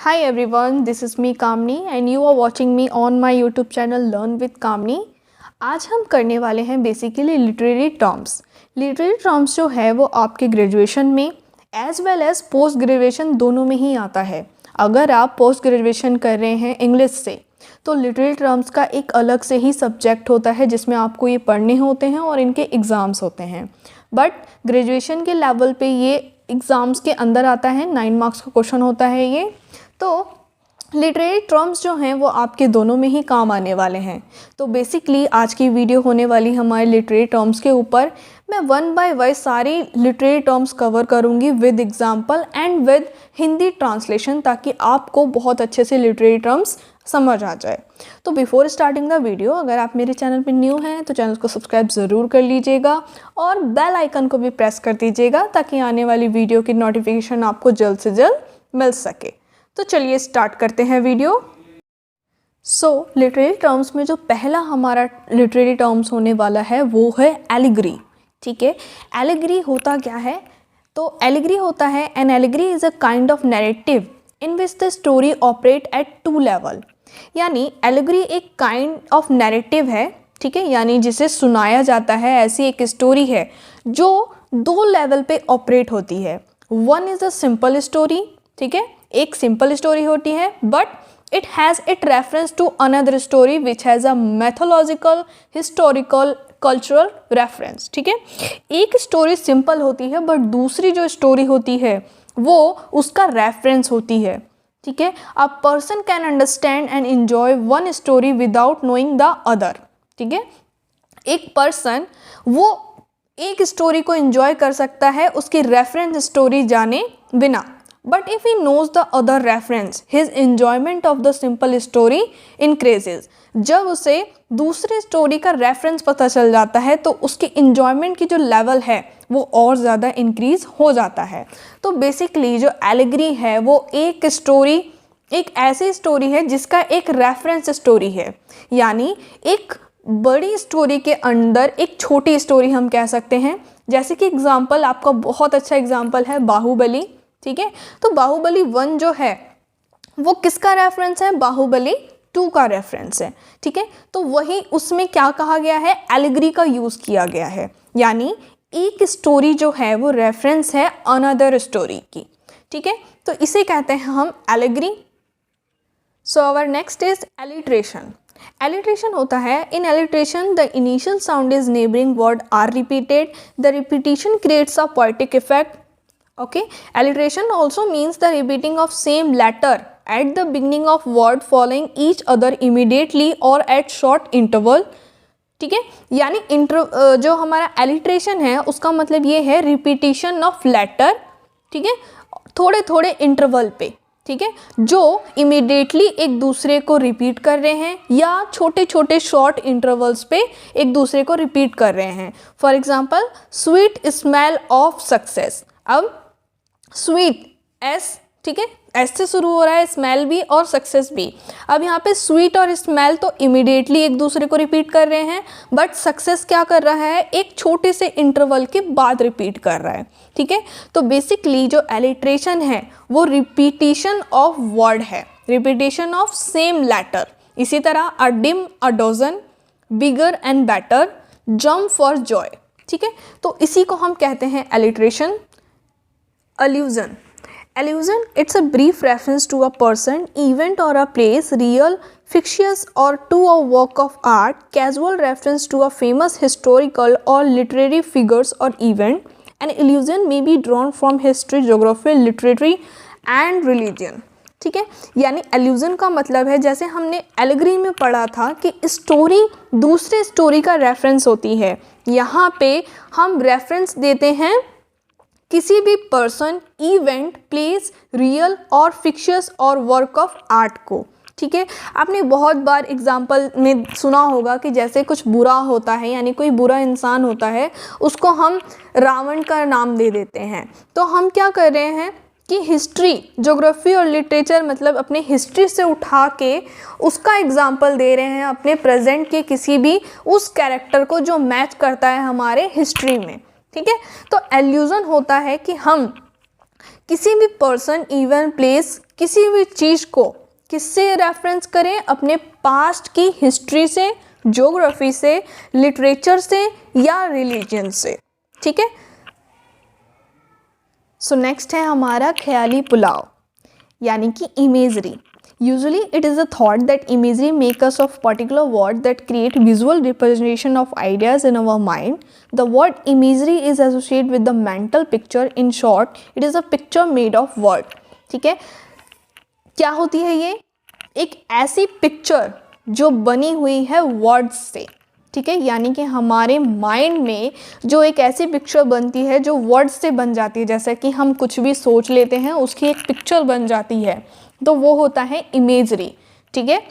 Hi everyone, this is me Kamni and you are watching me on my YouTube channel Learn with Kamni। आज हम करने वाले हैं basically literary terms. Literary terms जो है वो आपके ग्रेजुएशन में as well as post graduation दोनों में ही आता है। अगर आप पोस्ट ग्रेजुएशन कर रहे हैं इंग्लिश से तो लिटरेरी टर्म्स का एक अलग से ही सब्जेक्ट होता है जिसमें आपको ये पढ़ने होते हैं और इनके एग्ज़ाम्स होते हैं। बट ग्रेजुएशन के लेवल पे ये एग्ज़ाम्स के अंदर आता है, 9 मार्क्स का क्वेश्चन होता है ये। तो लिटरेरी टर्म्स जो हैं वो आपके दोनों में ही काम आने वाले हैं। तो बेसिकली आज की वीडियो होने वाली हमारे लिटरेरी टर्म्स के ऊपर। मैं 1 बाय 1 सारी लिटरेरी टर्म्स कवर करूंगी with example and with Hindi translation, ताकि आपको बहुत अच्छे से लिटरेरी टर्म्स समझ आ जाए। तो बिफोर स्टार्टिंग द वीडियो, अगर आप मेरे चैनल पे न्यू हैं तो चैनल को सब्सक्राइब ज़रूर कर लीजिएगा और बेल आइकन को भी प्रेस कर दीजिएगा ताकि आने वाली वीडियो की नोटिफिकेशन आपको जल्द से जल्द मिल सके। तो चलिए स्टार्ट करते हैं वीडियो। लिटरेरी टर्म्स में जो पहला हमारा लिटरेरी टर्म्स होने वाला है वो है एलिगरी। ठीक है, एलिगरी होता क्या है? तो एलिगरी होता है, an allegory is a kind of narrative in which the story operate at 2 level. यानी एलिगरी एक काइंड ऑफ नैरेटिव है, ठीक है, यानी जिसे सुनाया जाता है। ऐसी एक स्टोरी है जो 2 लेवल पे ऑपरेट होती है। One is a simple story, ठीक है, एक सिंपल स्टोरी होती है, but it has it reference to another story which has a mythological, historical, cultural reference. ठीक है, एक स्टोरी सिंपल होती है बट दूसरी जो स्टोरी होती है वो उसका रेफरेंस होती है। ठीक है, a person can understand and enjoy one story without knowing the other. ठीक है, एक पर्सन वो एक स्टोरी को एंजॉय कर सकता है उसकी रेफरेंस स्टोरी जाने बिना। But if he knows the other reference, his enjoyment of the simple story increases। जब उसे दूसरी स्टोरी का रेफरेंस पता चल जाता है तो उसकी enjoyment की जो लेवल है वो और ज़्यादा इंक्रीज हो जाता है। तो बेसिकली जो एलिगरी है वो एक स्टोरी, एक ऐसी स्टोरी है जिसका एक रेफरेंस स्टोरी है, यानी एक बड़ी स्टोरी के अंदर एक छोटी स्टोरी हम कह सकते हैं। जैसे कि एग्जाम्पल, आपका बहुत अच्छा एग्जाम्पल है बाहुबली। ठीक है, तो बाहुबली 1 जो है वो किसका रेफरेंस है? बाहुबली 2 का रेफरेंस है। ठीक है, तो वही उसमें क्या कहा गया है? एलिगरी का यूज़ किया गया है, यानी एक स्टोरी जो है वो रेफरेंस है अनदर स्टोरी की। ठीक है, तो इसे कहते हैं हम allegory. So our next is alliteration. Alliteration होता है, in alliteration the initial sound is neighboring word are repeated, the repetition creates a poetic effect. Okay, alliteration also means the repeating of same letter at the beginning of word following each other immediately or at short interval। ठीक है, यानी जो हमारा alliteration है उसका मतलब ये है रिपीटिशन ऑफ लेटर, ठीक है, थोड़े थोड़े इंटरवल पे, ठीक है, जो इमिडिएटली एक दूसरे को रिपीट कर रहे हैं या छोटे छोटे शॉर्ट इंटरवल्स पे एक दूसरे को रिपीट कर रहे हैं। For example, sweet smell of success. अब स्वीट एस, ठीक है, एस से शुरू हो रहा है, स्मेल भी और सक्सेस भी। अब यहाँ पे स्वीट और स्मेल तो इमिडिएटली एक दूसरे को रिपीट कर रहे हैं, बट सक्सेस क्या कर रहा है? एक छोटे से इंटरवल के बाद रिपीट कर रहा है। ठीक है, तो बेसिकली जो एलिट्रेशन है वो रिपीटिशन ऑफ वर्ड है, रिपीटिशन ऑफ सेम लेटर। इसी तरह a dime, a dozen, bigger and better, jump for joy. ठीक है, तो इसी को हम कहते हैं alliteration. Allusion. Allusion, it's a brief reference to a person, event or a place, real, fictitious or to a work of art, casual reference to a famous historical or literary figures or event. An allusion may be drawn from history, geography, literature and religion। ठीक है, यानी allusion का मतलब है, जैसे हमने allegory में पढ़ा था कि स्टोरी दूसरे स्टोरी का रेफरेंस होती है, यहाँ पे हम रेफरेंस देते हैं किसी भी पर्सन, इवेंट, प्लेस, रियल और फिक्शियस और वर्क ऑफ आर्ट को। ठीक है, आपने बहुत बार एग्जाम्पल में सुना होगा कि जैसे कुछ बुरा होता है, यानी कोई बुरा इंसान होता है, उसको हम रावण का नाम दे देते हैं। तो हम क्या कर रहे हैं कि हिस्ट्री, ज्योग्राफी और लिटरेचर, मतलब अपने हिस्ट्री से उठा के उसका एग्जाम्पल दे रहे हैं अपने प्रेजेंट के किसी भी उस कैरेक्टर को जो मैच करता है हमारे हिस्ट्री में। ठीक है, तो एल्यूजन होता है कि हम किसी भी पर्सन, इवेंट, प्लेस, किसी भी चीज़ को किससे रेफरेंस करें? अपने पास्ट की हिस्ट्री से, ज्योग्राफी से, लिटरेचर से या रिलीजन से। ठीक है। सो नेक्स्ट है हमारा ख्याली पुलाव यानी कि imagery. Usually it is a thought that imagery makes us of particular word that create visual representation of ideas in our mind. The word imagery is associated with the mental picture. In short, it is a picture made of word. ठीक है, क्या होती है ये? एक ऐसी picture जो बनी हुई है वर्ड्स से। ठीक है, यानी कि हमारे माइंड में जो एक ऐसी पिक्चर बनती है जो वर्ड्स से बन जाती है, जैसे कि हम कुछ भी सोच लेते हैं उसकी एक पिक्चर बन जाती है, तो वो होता है इमेजरी। ठीक है,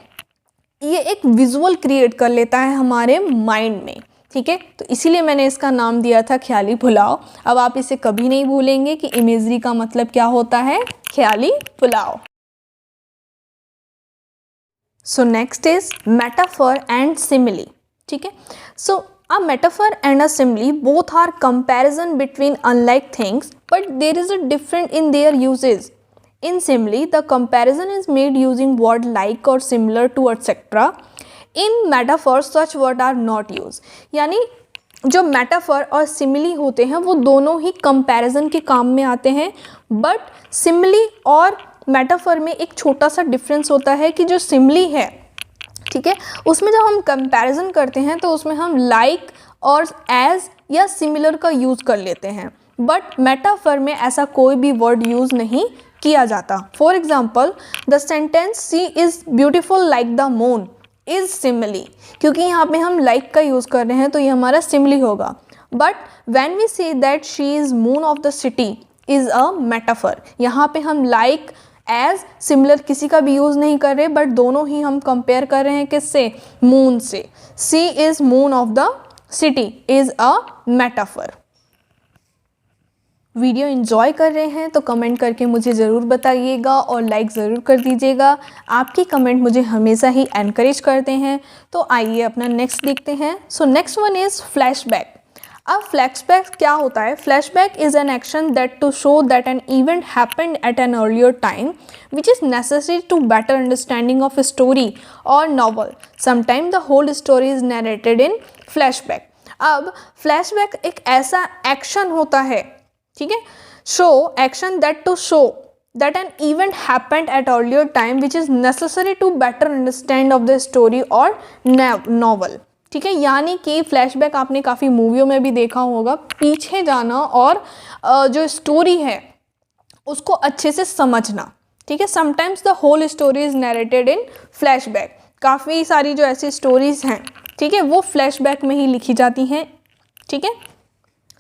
ये एक विजुअल क्रिएट कर लेता है हमारे माइंड में। ठीक है, तो इसीलिए मैंने इसका नाम दिया था ख्याली पुलाव। अब आप इसे कभी नहीं भूलेंगे कि इमेजरी का मतलब क्या होता है, ख्याली पुलाव। So next is metaphor and simile. ठीक है, सो a metaphor and a simile both are comparison between unlike things, but there is a difference in their uses. In simile, the comparison is made using word like or similar to etc. In metaphor, such word are not used. यानी जो metaphor और simile होते हैं वो दोनों ही comparison के काम में आते हैं, बट सिमिली और मेटाफर में एक छोटा सा डिफरेंस होता है कि जो सिमिली है, ठीक है, उसमें जब हम कंपैरिजन करते हैं तो उसमें हम लाइक और एज या सिमिलर का यूज़ कर लेते हैं, बट मेटाफर में ऐसा कोई भी वर्ड यूज़ नहीं किया जाता। For example, the sentence she is beautiful like the moon is simile, क्योंकि यहाँ पे हम लाइक का यूज़ कर रहे हैं तो ये हमारा सिमिली होगा। But when we say that she is moon of the city is a metaphor, यहाँ पे हम लाइक एज सिमिलर किसी का भी यूज़ नहीं कर रहे, बट दोनों ही हम कंपेयर कर रहे हैं किससे, मून से। She is moon of the city is a metaphor. Video enjoy कर रहे हैं तो कमेंट करके मुझे ज़रूर बताइएगा और लाइक ज़रूर कर दीजिएगा। आपकी कमेंट मुझे हमेशा ही एनकरेज करते हैं। तो आइए अपना नेक्स्ट देखते हैं। So next one is flashback. अब फ्लैशबैक क्या होता है? Flashback is an action that to show that an event happened at an earlier time which is necessary to better understanding of story और novel. Sometime the whole story is narrated in flashback. अब flashback एक ऐसा action होता है, ठीक है, show action that to show that an event happened at earlier time which is necessary to better understand of the story or novel। ठीक है, यानी कि फ्लैशबैक आपने काफ़ी मूवियों में भी देखा होगा, पीछे जाना और जो स्टोरी है उसको अच्छे से समझना। ठीक है, sometimes the whole story is narrated in flashback. काफ़ी सारी जो ऐसी स्टोरीज़ हैं, ठीक है, वो फ्लैशबैक में ही लिखी जाती हैं। ठीक है,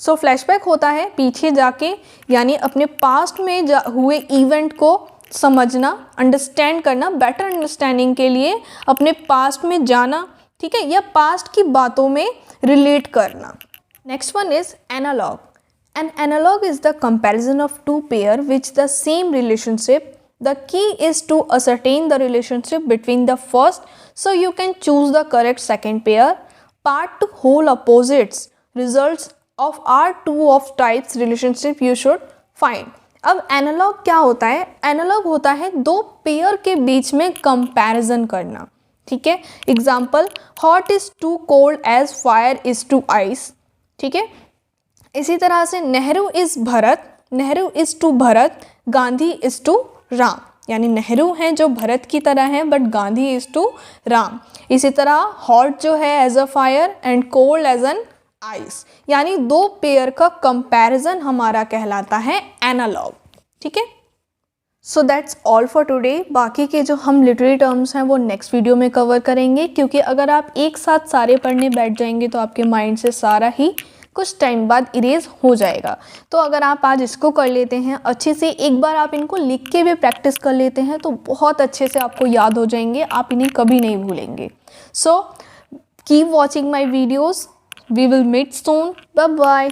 सो फ्लैशबैक होता है पीछे जाके, यानी अपने पास्ट में हुए इवेंट को समझना, अंडरस्टैंड करना, बेटर अंडरस्टैंडिंग के लिए अपने पास्ट में जाना, ठीक है, या पास्ट की बातों में रिलेट करना। Next one is analog. An analog is the comparison of two pair which the same relationship. The key is to ascertain the relationship between the first, so you can choose the correct second pair. Part to whole opposites results of are two of types relationship you should find। अब analogue क्या होता है? Analogue होता है दो pair के बीच में comparison करना। ठीक है, example, hot is to cold as fire is to ice. ठीक है, इसी तरह से Nehru is Bharat, Nehru is to Bharat, Gandhi is to Ram, यानी नेहरू हैं जो भरत की तरह हैं but Gandhi is to Ram. इसी तरह हॉट जो है as a fire and cold as an ice, यानी दो पेयर का कंपैरिजन हमारा कहलाता है एनालॉग। ठीक है, so that's all for today. बाकी के जो हम लिटरेरी टर्म्स हैं वो नेक्स्ट वीडियो में कवर करेंगे, क्योंकि अगर आप एक साथ सारे पढ़ने बैठ जाएंगे तो आपके माइंड से सारा ही कुछ टाइम बाद इरेज हो जाएगा। तो अगर आप आज इसको कर लेते हैं अच्छे से, एक बार आप इनको लिख के भी प्रैक्टिस कर लेते हैं तो बहुत अच्छे से आपको याद हो जाएंगे, आप इन्हें कभी नहीं भूलेंगे। So keep watching my videos. We will meet soon. Bye bye.